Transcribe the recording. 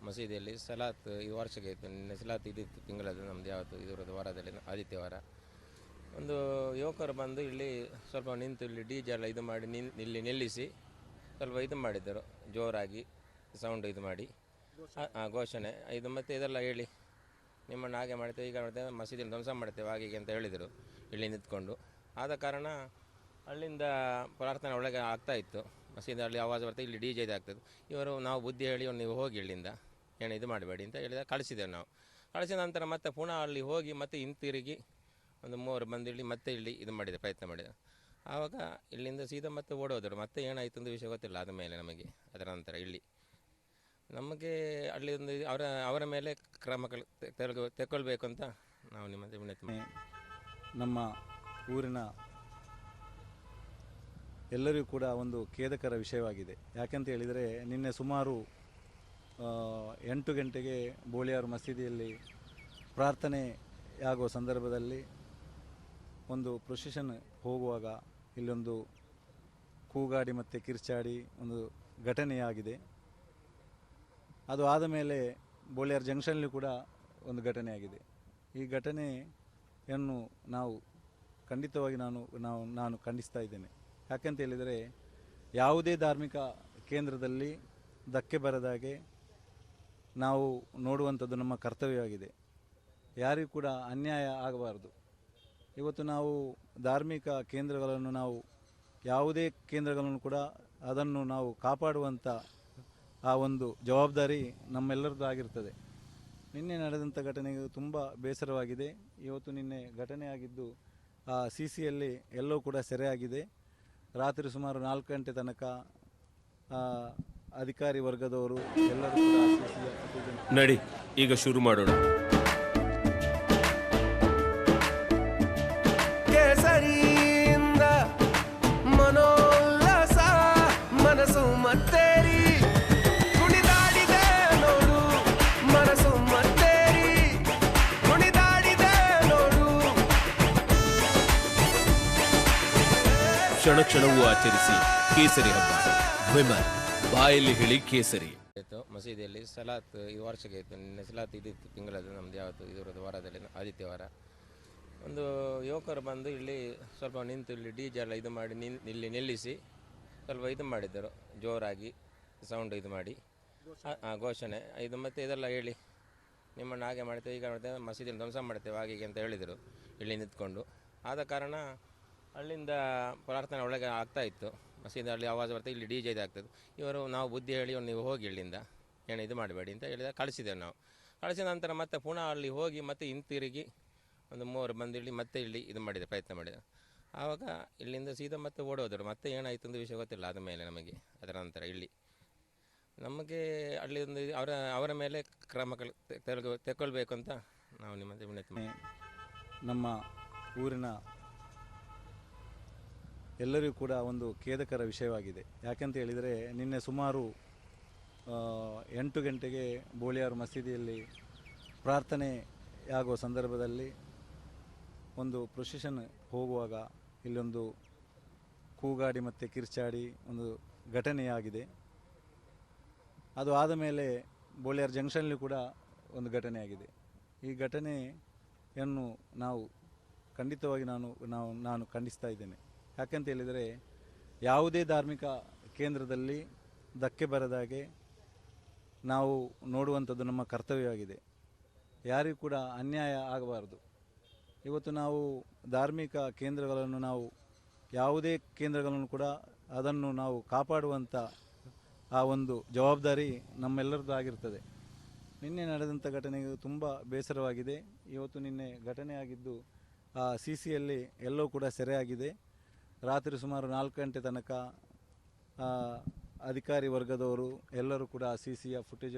ಮಸೀದಿಯಲ್ಲಿ ಸಲಾತ್ ಈ ವರ್ಷಕ್ಕೆ ಇತ್ತು. ನಿನ್ನೆ ಸಲಾತ್ ಇದಿತ್ತು, ತಿಂಗಳದ್ದು ನಮ್ಮದು ಯಾವತ್ತು ಇದರದ್ದು ವಾರದಲ್ಲಿ ಆದಿತ್ಯವಾರ. ಒಂದು ಯುವಕರು ಬಂದು ಇಲ್ಲಿ ಸ್ವಲ್ಪ ನಿಂತು ಇಲ್ಲಿ DJ ಎಲ್ಲ ಇದು ಮಾಡಿ ಇಲ್ಲಿ ನಿಲ್ಲಿಸಿ ಸ್ವಲ್ಪ ಇದು ಮಾಡಿದ್ದರು, ಜೋರಾಗಿ ಸೌಂಡ್ ಇದು ಮಾಡಿ ಘೋಷಣೆ ಇದು ಮತ್ತು ಇದೆಲ್ಲ ಹೇಳಿ ನಿಮ್ಮನ್ನು ಹಾಗೆ ಮಾಡ್ತೇವೆ ಈಗ ಮಾಡ್ತೇವೆ, ಮಸೀದಿಯಲ್ಲಿ ಧ್ವಂಸ ಮಾಡ್ತೇವೆ ಹಾಗೆ ಅಂತ ಹೇಳಿದರು ಇಲ್ಲಿ ನಿಂತ್ಕೊಂಡು. ಆದ ಕಾರಣ ಅಲ್ಲಿಂದ ಪ್ರಾರ್ಥನೆ ಒಳಗೆ ಆಗ್ತಾಯಿತ್ತು, ಮಸೀದಿಯಲ್ಲಿ ಆವಾಜ್ ಬರ್ತದೆ, ಇಲ್ಲಿ DJ ಆಗ್ತದೆ. ಇವರು ನಾವು ಬುದ್ಧಿ ಹೇಳಿ ನೀವು ಹೋಗಿ ಇಲ್ಲಿಂದ ಏನು ಇದು ಮಾಡಬೇಡಿ ಅಂತ ಹೇಳಿದ ಕಳಿಸಿದ್ದೇವೆ ನಾವು. ಕಳಿಸಿದ ನಂತರ ಮತ್ತೆ ಪುನಃ ಅಲ್ಲಿ ಹೋಗಿ ಮತ್ತೆ ಹಿಂತಿರುಗಿ ಒಂದು 3 ಬಂದು ಇಲ್ಲಿ ಮತ್ತೆ ಇಲ್ಲಿ ಇದು ಮಾಡಿದೆ, ಪ್ರಯತ್ನ ಮಾಡಿದೆ. ಆವಾಗ ಇಲ್ಲಿಂದ ಸೀದಾ ಮತ್ತೆ ಓಡೋದರು. ಮತ್ತೆ ಏನಾಯಿತು ಅಂತ ವಿಷಯ ಗೊತ್ತಿಲ್ಲ ಆದ ಮೇಲೆ ನಮಗೆ. ಅದರ ನಂತರ ಇಲ್ಲಿ ನಮಗೆ ಅಲ್ಲಿ ಒಂದು ಅವರ ಮೇಲೆ ಕ್ರಮಗಳು ತೆಗೊಳ್ಬೇಕು ಅಂತ ನಾವು ನಿಮ್ಮಲ್ಲಿ ವಿನಂತಿ. ನಮ್ಮ ಊರಿನ ಎಲ್ಲರಿಗೂ ಕೂಡ ಒಂದು ಖೇದಕರ ವಿಷಯವಾಗಿದೆ. ಯಾಕೆಂತ ಹೇಳಿದರೆ ನಿನ್ನೆ ಸುಮಾರು 8 ಗಂಟೆಗೆ ಬೋಳಿಯಾರು ಮಸೀದಿಯಲ್ಲಿ ಪ್ರಾರ್ಥನೆ ಆಗುವ ಸಂದರ್ಭದಲ್ಲಿ ಒಂದು ಪ್ರೊಸೆಷನ್ ಹೋಗುವಾಗ ಇಲ್ಲೊಂದು ಕೂಗಾಡಿ ಮತ್ತು ಕಿರ್ಚಾಡಿ ಒಂದು ಘಟನೆಯಾಗಿದೆ. ಅದು ಆದ ಮೇಲೆ ಬೋಳಿಯಾರ್ ಜಂಕ್ಷನ್ಲಿ ಕೂಡ ಒಂದು ಘಟನೆಯಾಗಿದೆ. ಈ ಘಟನೆಯನ್ನು ನಾವು ಖಂಡಿತವಾಗಿ ನಾನು ಖಂಡಿಸ್ತಾ ಇದ್ದೇನೆ. ಯಾಕೆಂತ ಹೇಳಿದರೆ ಯಾವುದೇ ಧಾರ್ಮಿಕ ಕೇಂದ್ರದಲ್ಲಿ ಧಕ್ಕೆ ಬರದಾಗೆ ನಾವು ನೋಡುವಂಥದ್ದು ನಮ್ಮ ಕರ್ತವ್ಯವಾಗಿದೆ. ಯಾರಿಗೂ ಕೂಡ ಅನ್ಯಾಯ ಆಗಬಾರದು. ಇವತ್ತು ನಾವು ಧಾರ್ಮಿಕ ಕೇಂದ್ರಗಳನ್ನು ಯಾವುದೇ ಕೇಂದ್ರಗಳನ್ನು ಕೂಡ ಅದನ್ನು ನಾವು ಕಾಪಾಡುವಂಥ ಆ ಒಂದು ಜವಾಬ್ದಾರಿ ನಮ್ಮೆಲ್ಲರದ್ದು ಆಗಿರ್ತದೆ. ನಿನ್ನೆ ನಡೆದಂಥ ಘಟನೆಗೆ ತುಂಬ ಬೇಸರವಾಗಿದೆ. ಇವತ್ತು ನಿನ್ನೆ ಘಟನೆಯಾಗಿದ್ದು CCಯಲ್ಲಿ ಎಲ್ಲವೂ ಕೂಡ ಸೆರೆಯಾಗಿದೆ. ರಾತ್ರಿ ಸುಮಾರು 4 ಗಂಟೆ ತನಕ ಅಧಿಕಾರಿ ವರ್ಗದವರು ಎಲ್ಲರೂ ಕೂಡ ನಡಿ ಈಗ ಶುರು ಮಾಡೋಣ. ಕೇಸರಿಯಿಂದ ಮನೋಲ್ಲಾಸ ಮನಸ್ಸು ಮತ್ತೇರಿ ಕುಣಿದಾಡಿದೆ ನೋಡು, ಮನಸ್ಸು ಮತ್ತೇರಿ ಕುಣಿದಾಡಿದೆ ನೋಡು. ಕ್ಷಣ ಕ್ಷಣವೂ ಆಚರಿಸಿ ಕೇಸರಿ ಹಬ್ಬ. ವಿಮಲ್ ಬಾಯಲ್ಲಿ ಹೇಳಿ ಕೇಸರಿ. ಮಸೀದಿಯಲ್ಲಿ ಸಲಾತ್ ಈ ವರ್ಷಕ್ಕೆ ಇತ್ತು. ನಿನ್ನೆ ಸಲಾತ್ ಇದಿತ್ತು, ತಿಂಗಳದ್ದು ನಮ್ಮದು ಯಾವತ್ತು ಇದರದ್ದು ವಾರದಲ್ಲಿ ಆದಿತ್ಯವಾರ. ಒಂದು ಯುವಕರು ಬಂದು ಇಲ್ಲಿ ಸ್ವಲ್ಪ ನಿಂತು ಇಲ್ಲಿ DJ ಎಲ್ಲ ಇದು ಮಾಡಿ ಇಲ್ಲಿ ನಿಲ್ಲಿಸಿ ಸ್ವಲ್ಪ ಇದು ಮಾಡಿದ್ದರು, ಜೋರಾಗಿ ಸೌಂಡ್ ಇದು ಮಾಡಿ ಘೋಷಣೆ ಇದು ಮತ್ತು ಇದೆಲ್ಲ ಹೇಳಿ ನಿಮ್ಮನ್ನು ಹಾಗೆ ಮಾಡ್ತೇವೆ ಈಗ ಮಾಡ್ತೇವೆ, ಮಸೀದಿಯಲ್ಲಿ ಧ್ವಂಸ ಮಾಡ್ತೇವೆ ಹಾಗೆ ಅಂತ ಹೇಳಿದರು ಇಲ್ಲಿ ನಿಂತ್ಕೊಂಡು. ಆದ ಕಾರಣ ಅಲ್ಲಿಂದ ಪ್ರಾರ್ಥನೆ ಒಳಗೆ ಆಗ್ತಾಯಿತ್ತು, ಮಸೀದಿಯಲ್ಲಿ ಆವಾಜ್ ಬರ್ತದೆ, ಇಲ್ಲಿ DJ ಆಗ್ತದೆ. ಇವರು ನಾವು ಬುದ್ಧಿ ಹೇಳಿ ನೀವು ಹೋಗಿ ಇಲ್ಲಿಂದ ಏನು ಇದು ಮಾಡಬೇಡಿ ಅಂತ ಹೇಳಿದ ಕಳಿಸಿದ್ದೇವೆ ನಾವು. ಕಳಿಸಿದ ನಂತರ ಮತ್ತೆ ಪುನಃ ಅಲ್ಲಿ ಹೋಗಿ ಮತ್ತೆ ಹಿಂತಿರುಗಿ ಒಂದು 3 ಬಂದು ಇಲ್ಲಿ ಮತ್ತೆ ಇಲ್ಲಿ ಇದು ಮಾಡಿದೆ, ಪ್ರಯತ್ನ ಮಾಡಿದೆ. ಆವಾಗ ಇಲ್ಲಿಂದ ಸೀದಾ ಮತ್ತೆ ಓಡೋದರು. ಮತ್ತೆ ಏನಾಯಿತು ಅಂತ ವಿಷಯ ಗೊತ್ತಿಲ್ಲ ಆದ ಮೇಲೆ ನಮಗೆ. ಅದರ ನಂತರ ಇಲ್ಲಿ ನಮಗೆ ಅಲ್ಲಿ ಒಂದು ಅವರ ಮೇಲೆ ಕ್ರಮಗಳು ತೆಗೊಳ್ಬೇಕು ಅಂತ ನಾವು ನಿಮ್ಮಲ್ಲಿ ವಿನಂತಿ. ನಮ್ಮ ಊರಿನ ಎಲ್ಲರಿಗೂ ಕೂಡ ಒಂದು ಖೇದಕರ ವಿಷಯವಾಗಿದೆ. ಯಾಕೆಂತ ಹೇಳಿದರೆ ನಿನ್ನೆ ಸುಮಾರು 8 ಗಂಟೆಗೆ ಬೋಳಿಯಾರು ಮಸೀದಿಯಲ್ಲಿ ಪ್ರಾರ್ಥನೆ ಆಗುವ ಸಂದರ್ಭದಲ್ಲಿ ಒಂದು ಪ್ರೊಸೆಷನ್ ಹೋಗುವಾಗ ಇಲ್ಲೊಂದು ಕೂಗಾಡಿ ಮತ್ತು ಕಿರ್ಚಾಡಿ ಒಂದು ಘಟನೆಯಾಗಿದೆ. ಅದು ಆದ ಮೇಲೆ ಬೋಳಿಯಾರ್ ಜಂಕ್ಷನ್ಲಿ ಕೂಡ ಒಂದು ಘಟನೆಯಾಗಿದೆ. ಈ ಘಟನೆಯನ್ನು ನಾವು ಖಂಡಿತವಾಗಿ ನಾನು ಖಂಡಿಸ್ತಾ ಇದ್ದೇನೆ. ಯಾಕೆಂತ ಹೇಳಿದರೆ ಯಾವುದೇ ಧಾರ್ಮಿಕ ಕೇಂದ್ರದಲ್ಲಿ ಧಕ್ಕೆ ಬರದಾಗೆ ನಾವು ನೋಡುವಂಥದ್ದು ನಮ್ಮ ಕರ್ತವ್ಯವಾಗಿದೆ. ಯಾರಿಗೂ ಕೂಡ ಅನ್ಯಾಯ ಆಗಬಾರದು. ಇವತ್ತು ನಾವು ಧಾರ್ಮಿಕ ಕೇಂದ್ರಗಳನ್ನು ಯಾವುದೇ ಕೇಂದ್ರಗಳನ್ನು ಕೂಡ ಅದನ್ನು ನಾವು ಕಾಪಾಡುವಂಥ ಆ ಒಂದು ಜವಾಬ್ದಾರಿ ನಮ್ಮೆಲ್ಲರದ್ದು ಆಗಿರ್ತದೆ. ನಿನ್ನೆ ನಡೆದಂಥ ಘಟನೆಗೆ ತುಂಬ ಬೇಸರವಾಗಿದೆ. ಇವತ್ತು ನಿನ್ನೆ ಘಟನೆಯಾಗಿದ್ದು CCಯಲ್ಲಿ ಎಲ್ಲವೂ ಕೂಡ ಸೆರೆಯಾಗಿದೆ. ರಾತ್ರಿ ಸುಮಾರು 4 ಗಂಟೆ ತನಕ ಅಧಿಕಾರಿ ವರ್ಗದವರು ಎಲ್ಲರೂ ಕೂಡ CCಯ ಫುಟೇಜ್